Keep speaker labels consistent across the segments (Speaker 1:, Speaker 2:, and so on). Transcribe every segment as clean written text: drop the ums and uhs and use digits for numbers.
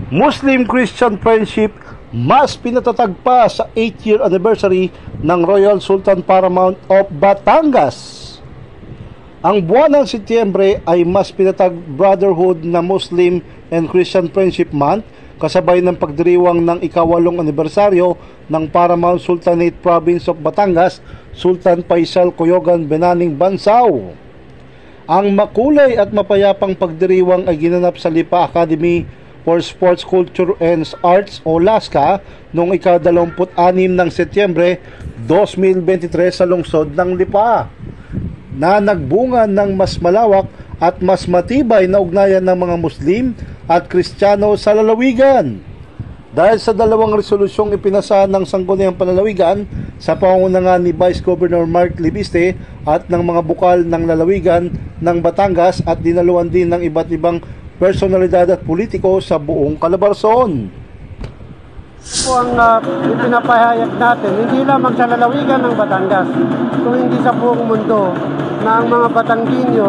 Speaker 1: Muslim-Christian friendship mas pinatatag pa sa 8th-year anniversary ng Royal Sultan Paramount of Batangas. Ang buwan ng Setyembre ay mas pinatag brotherhood na Muslim and Christian Friendship Month kasabay ng pagdiriwang ng ika-8 anibersaryo ng Paramount Sultanate Province of Batangas, Sultan Faisal Coyogan Benaning Bansao. Ang makulay at mapayapang pagdiriwang ay ginanap sa Lipa Academy for Sports, Culture and Arts o LASCA noong ika-26 ng Setyembre 2023 sa lungsod ng Lipa, na nagbunga ng mas malawak at mas matibay na ugnayan ng mga Muslim at Kristiyano sa lalawigan. Dahil sa dalawang resolusyong ipinasa ng Sangguniang Panlalawigan sa pangungunahan ni Vice Governor Mark Libiste at ng mga bukal ng lalawigan ng Batangas at dinaluan din ng iba't ibang personalidad at politiko sa buong Calabarzon.
Speaker 2: Po ang ipinapahayag natin, hindi lamang sa lalawigan ng Batangas, kung hindi sa buong mundo, na ang mga Batangginyo,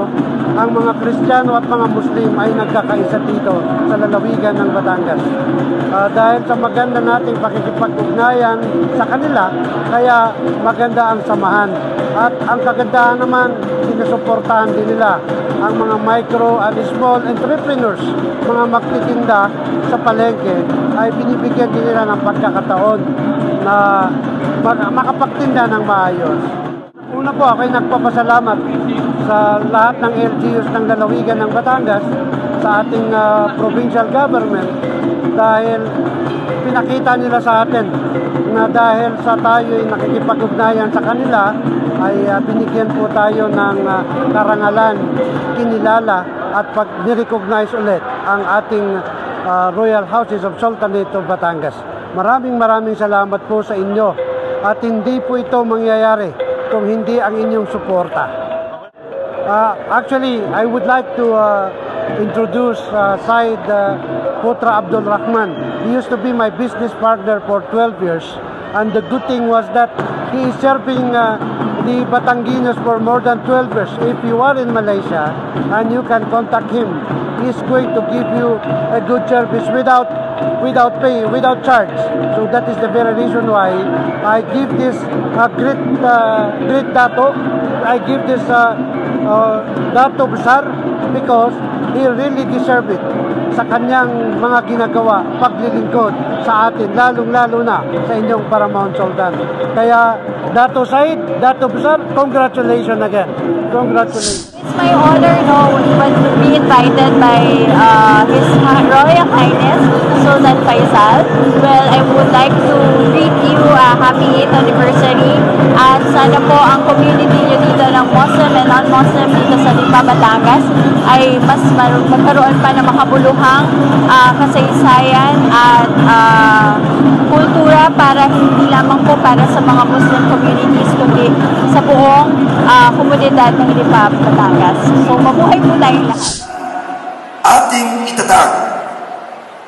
Speaker 2: ang mga Kristiyano at mga Muslim ay nagkakaisa dito sa lalawigan ng Batangas. Dahil sa maganda nating pakikipag-ugnayan sa kanila, kaya maganda ang samahan. At ang kagandahan naman, sinusuportahan din nila ang mga micro and small entrepreneurs, mga magtitinda sa palengke, ay binibigyan din nila ng pagkakataon na makapagtinda ng maayos. Una po, ako ay nagpapasalamat sa lahat ng LGUs ng lalawigan ng Batangas, sa ating provincial government, dahil pinakita nila sa atin na dahil sa tayo ay nakikipag-ugnayan sa kanila, ay binigyan po tayo ng karangalan, kinilala at pag-recognize ulit ang ating Royal Houses of Sultanate of Batangas. Maraming salamat po sa inyo, at hindi po ito mangyayari kung hindi ang inyong suporta. Actually, I would like to introduce Said Putra Abdul Rahman. He used to be my business partner for 12 years, and the good thing was that he is serving the Batanguinos for more than 12 years. If you are in Malaysia and you can contact him, he is going to give you a good service without pay, without charge. So that is the very reason why I give this great dato. I give this dato besar because he really deserve it sa kanyang mga ginagawa, paglilingkod sa atin, lalong-lalo na sa inyong Paramount Sultan. Kaya Dato Said, Dato Besar, congratulations again. Congratulations.
Speaker 3: It's my honor to be invited by His Royal Highness Sultan Faisal. Well, I would like to greet you a happy 8th anniversary, at sana po ang community nyo dito ng Muslim and non-Muslim dito sa Lipa, Batangas ay mas magkaroon pa ng makabuluhang kasaysayan at kultura, para hindi lamang po para sa mga Muslim communities, kundi sa buong komunidad ng Lipa, Batangas. So, mabuhay po tayong lahat.
Speaker 4: Ating itatag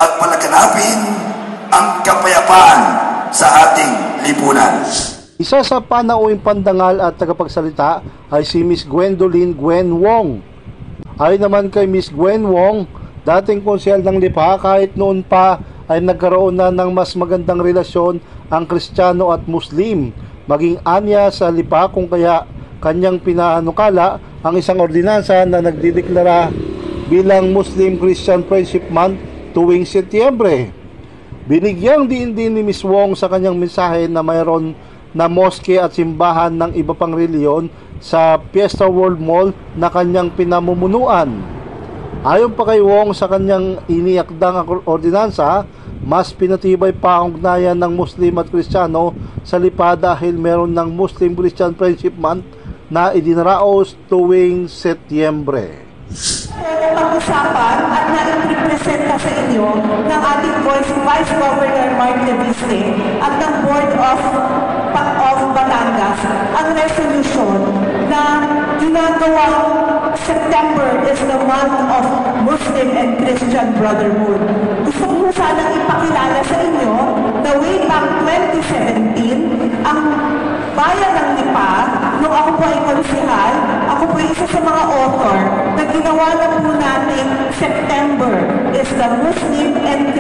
Speaker 4: at palaganapin ang kapayapaan sa ating lipunan.
Speaker 1: Isa sa panauing pandangal at tagapagsalita ay si Miss Gwendolyn Gwen Wong. Ayon naman kay Miss Gwen Wong, dating konsyel ng Lipa, kahit noon pa ay nagkaroon na ng mas magandang relasyon ang Kristiyano at Muslim, maging anya sa Lipa, kung kaya kanyang pinaanukala ang isang ordinansa na nagdideklara bilang Muslim-Christian Friendship Month tuwing Setyembre. Binigyang diin din ni Miss Wong sa kanyang mensahe na mayroon na moske at simbahan ng iba pang reliyon sa Fiesta World Mall na kanyang pinamumunuan. Ayon pa kay Wong, sa kanyang iniakdang ordinansa, mas pinatibay pa ang ugnayan ng Muslim at Kristiyano sa Lipa dahil meron ng Muslim-Christian Friendship Month na idinaraos tuwing Setyembre.
Speaker 5: Pag-usapan at na-representa sa inyo ng ating Vice Governor Mark Libiste at ng Board of Batangas ang resolution na ginagawang September is the month of Muslim and Christian Brotherhood. Gusto ko sanang ipakilala sa inyo na way back 2017, ang bayan ng Lipa, nung ako po ay konsehal, ako po isa sa mga author na ginawa na po natin September is the Muslim and